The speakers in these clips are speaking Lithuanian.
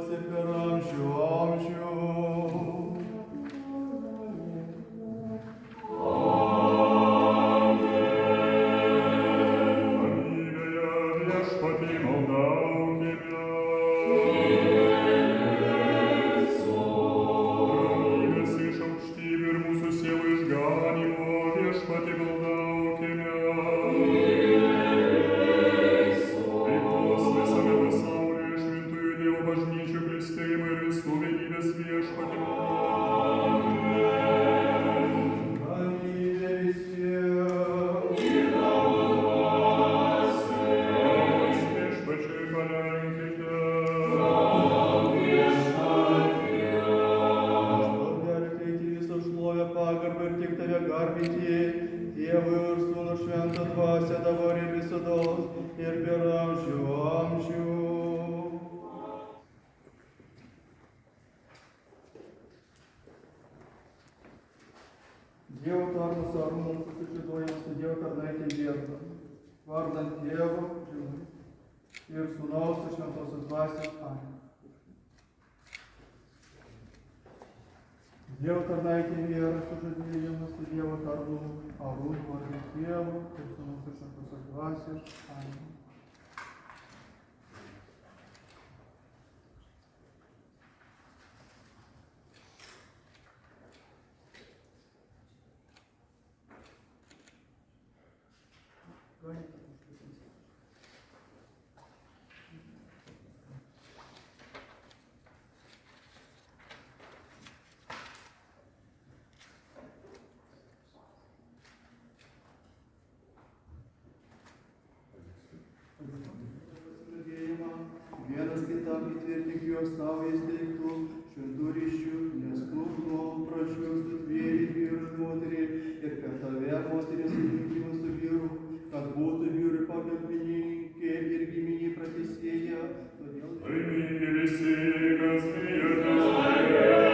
visados ir per amžių amžių. Dievui ir Sūnų šventą dvasią dabar ir visados ir per amžių amžių. Dievo tarnas Arūnas susižieduojamas su Dievo tarnaitė Jėzų, vardant Dievo ir Sūnaus ir šventosios dvasios. Amen. Dievo tarnaitė Vėra sužadėjimas su Dievo tarnu Arūnu vardant Dievo ir Sūnaus ir šventosios dvasios. Amen. Vienas kitam įtvirtink juos savo įsteigtų šventų ryšių, nes tu nuolat prašiau sutvėrė vyrų ir moterį ir per tave moteris sujungimą su vyru, kad būtų vyrai pagalbininkė ir giminiai pratęsėja. Laimingi visi, kas kvietėsi.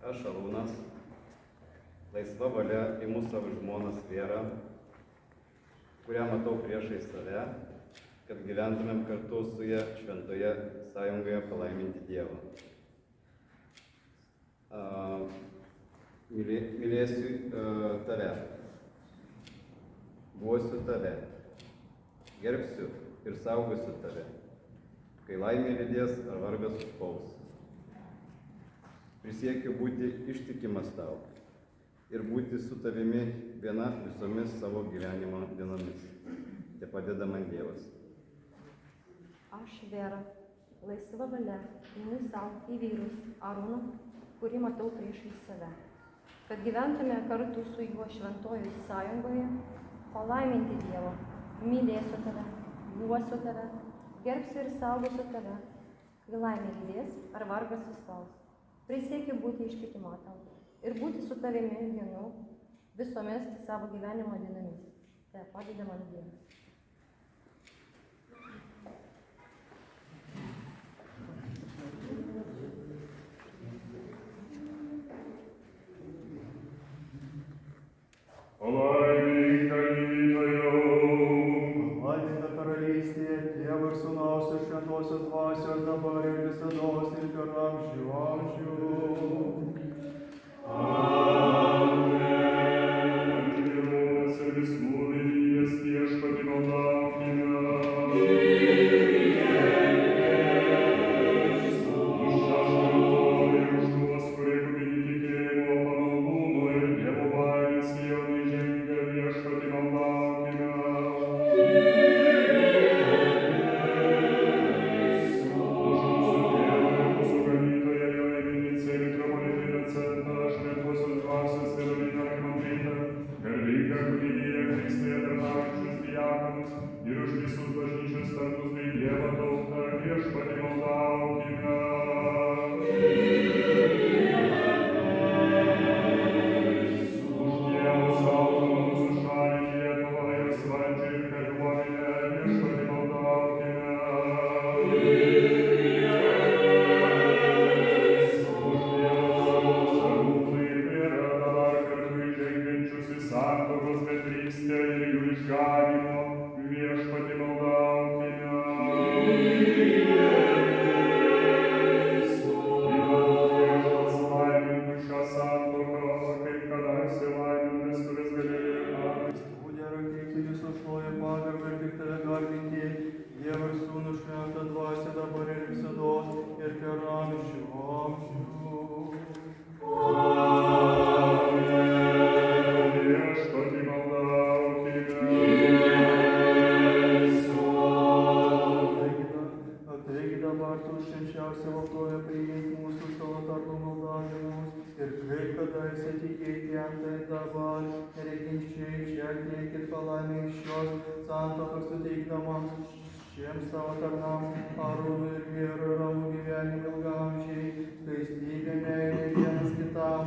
Aš Arūnas, laisva valia imu savo žmoną Vėrą, kurią matau priešais save, kad gyventumėm kartu su ja šventoje sąjungoje palaiminti Dievą. Mylėsiu tave, guosiu tave, gerbsiu ir saugosiu tave, kai laimė lydės ar vargas užpuls. Prisiekiu būti ištikimas tau ir būti su tavimi viena visomis savo gyvenimo dienomis. Te padeda man Dievas. Aš Vėra, laisva valia, imu savo į vyrus Arūną, kurį matau priešais save, kad gyventume kartu su juo šventojoje sąjungoje, palaiminti Dievą, mylėsiu tave, guosiu tave, gerbsiu ir saugosiu tave, kai laimė lydės ar vargas suspaus. Prisiekiu būti ištikima tau ir būti su tavimi vienu visomis savo gyvenimo dienomis. Te padeda man Dievas. Palaiminta karalystė, Tėvo ir Sūnaus ir šventosios dvasios dabar ir visados ir per amžių amžių. ir visados, ir per amžių amžių. Viešpatį maldaukime. Taigi dabar tu švenčiausia valdoje priimk mūsų savo tarno maldavimus ir kaip kadaise tikėjai jam, tai dabar nereginčiai šelkėkit palaimę iš šios santuokos suteikdamas šiems savo tarnams Aronui ir vyrui ramų gyvenimą ilgaamžiai, skaistybė meilė vienas kitam,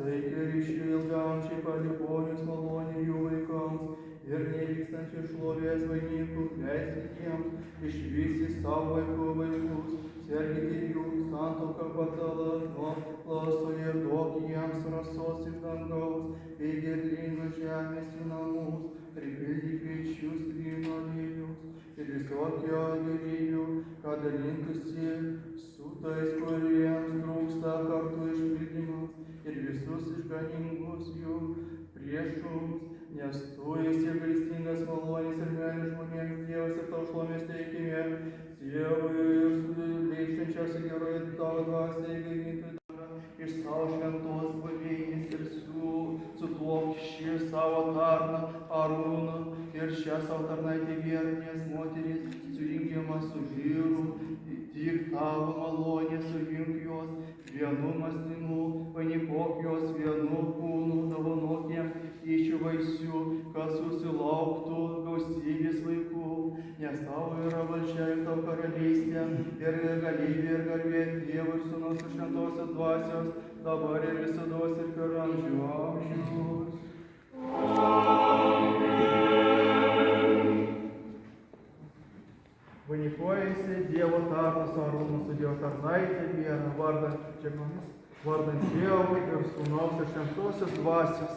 taigi ryšių ilgaamžiai palikuonius malonė jų vaikams ir nevykstančių šlovės vainikų leiskit jiems išvysti savo vaikų vaikus, sergėkit jų santuoką patalą nuo laso ir duok jiems rasos iš dangaus, bei derlingos žemės jų namus, pripildyk kviečius vyno aliejus ir visokio gėrybių, kad dalintųsi su tais, kuriems trūksta kartu išpildymas ir visus išganingus jų priešus, nes tu esi gailestingas malonės ir meilės žmonėms Dievas ir tau šlovės teikime, Dievui ir suleišančias ir gerai tavo dvasiai gaivinti iš savo šventos buveinės ir sutuok šį savo tarną Aroną ir šią savo tarnaitę viernes moteris sujungiama su vyru, tik tavo malonė sujunk juos vienu mąstymu, vainikuok juos vienu kūnu, dovanok jiems tyčių vaisių, kad susilauktų gausybės vaikų, nes tavo yra valdžia ir tavo karalystė, ir galybė ir garbė Dievo ir Sūnaus ir Šventosios dvasios, dabar ir visados ir per amžių amžius. Vainikuojasi Dievo tarnas Aronas su Dievo tarnaitė viena, vardant Dievo ir Sūnaus ir Šventosios dvasios.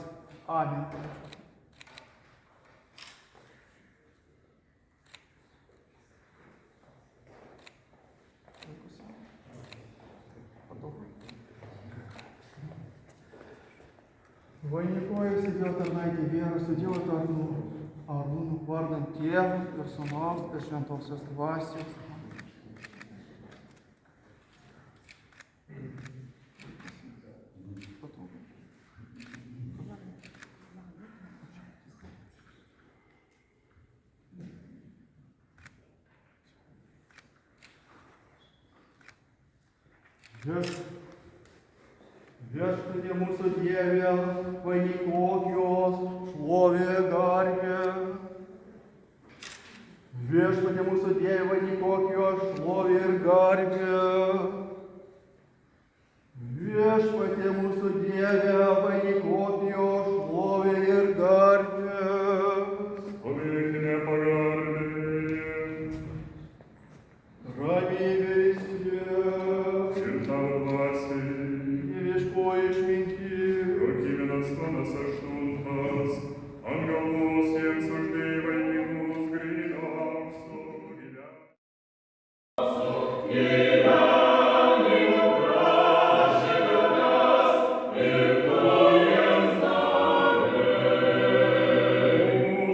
Amen. Vainikuojasi Dievo tarnaitė viena su Dievo tarnu Arūnu, vardant Tėvą ir Sūnaus ir Šventosios dvasios. Viešpatie mūsų Dieve, vainikuok jos šlovė garbė. Viešpatie mūsų Dieve, vainikuok jos šlovė ir garbė. Viešpatie mūsų Dieve, vainikuok jos šlovė ir garbė. Stovėkime pagarbėje. Ramybė visiems. Ir tavo dvasiai. Dieviškoji išmintis. Rokyminas tonas 8. Ant galvos jiems uždėjai vainikus gryniausio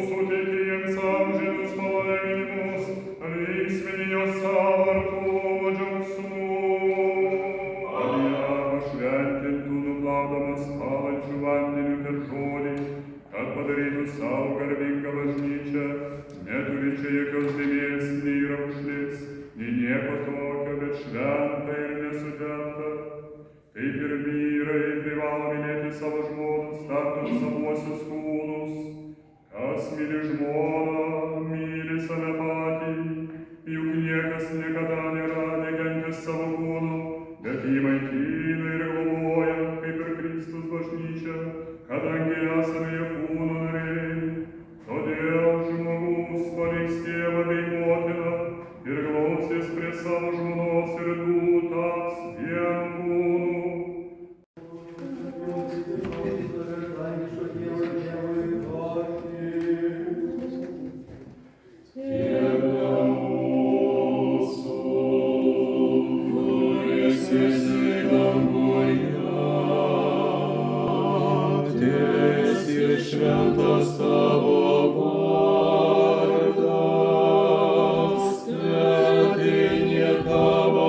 suteikė jiems amžinus palaiminimus, linksminio savo artumo džiaugsmu. Pašventintų nuplaudamas palančių vandeniu per žodį, kad padarytų savo garbingą bažnyčią, neturinčią jokios dėmės, nei raukšlės, nei nieko tokio, bet šventą ir nesudėtą. Taip ir vyrai privalo mylėti savo žmonas, statant savuosius kūnus. Kas myli žmoną, myli save patį, juk niekas niekada nėra nekentis savo kūno, bet jį maitina ir globoja, kaip ir Kristus bažnyčia, kadangi esame jo kūno nariai. Todėl žmogus paliks tėvą bei motiną ir glausis prie savo žmonos ir tų taps vien kūnu. Šventas tavo vardas, tebūnie tavo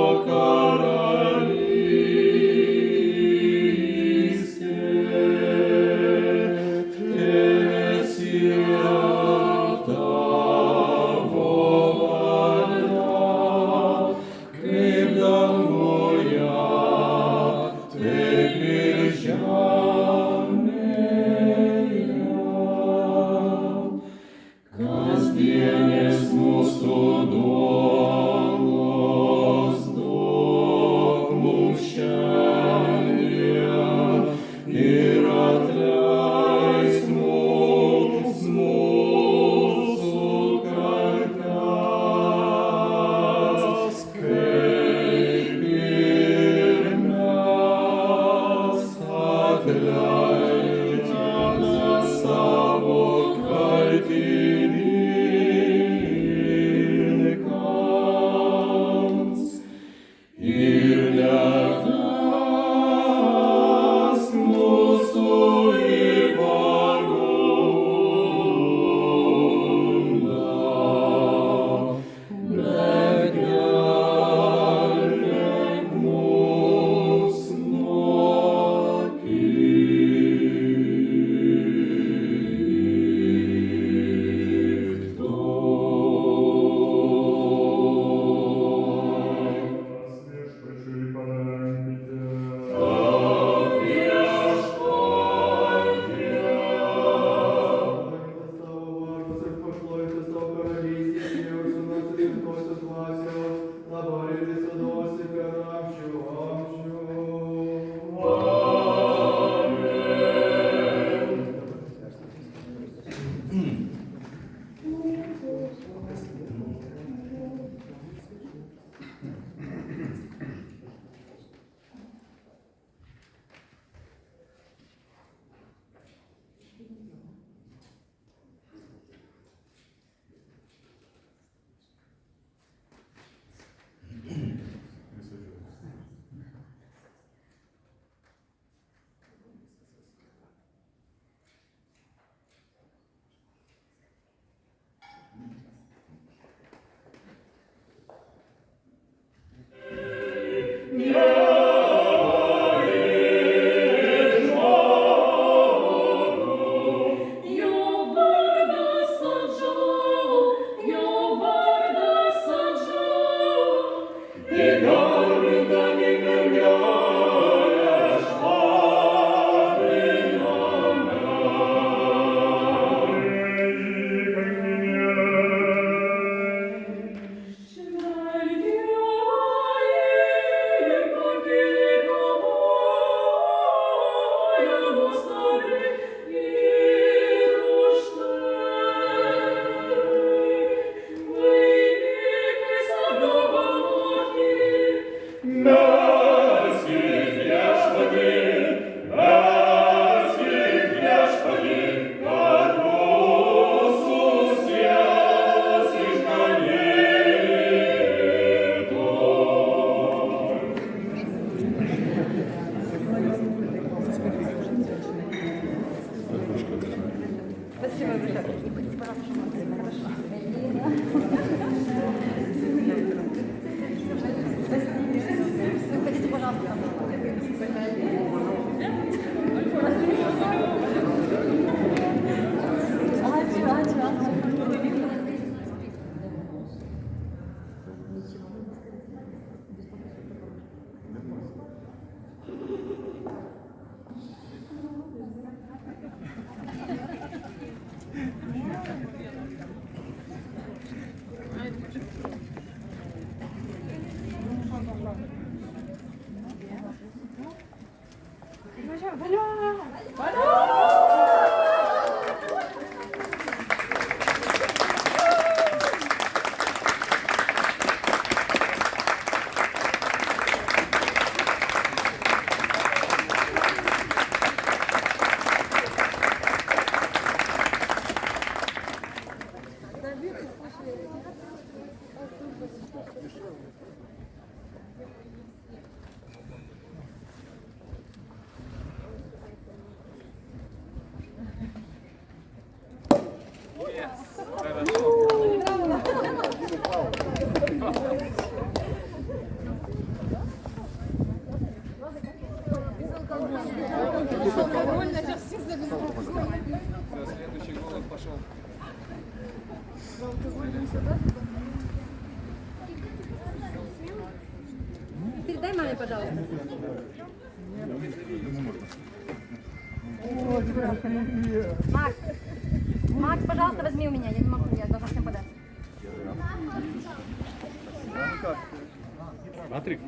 Выходите, пожалуйста. Передай маме, пожалуйста. Макс, Макс, пожалуйста, возьми у меня, я не могу, я должна всем подать. Патрик.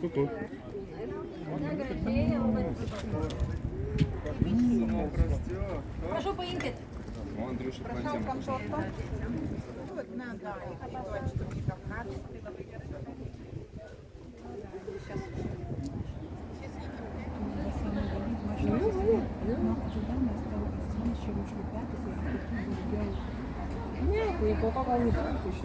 Ку-ку. Прошу поинкать. О, Андрюша, пойдем. Нет, и пока не слышишь.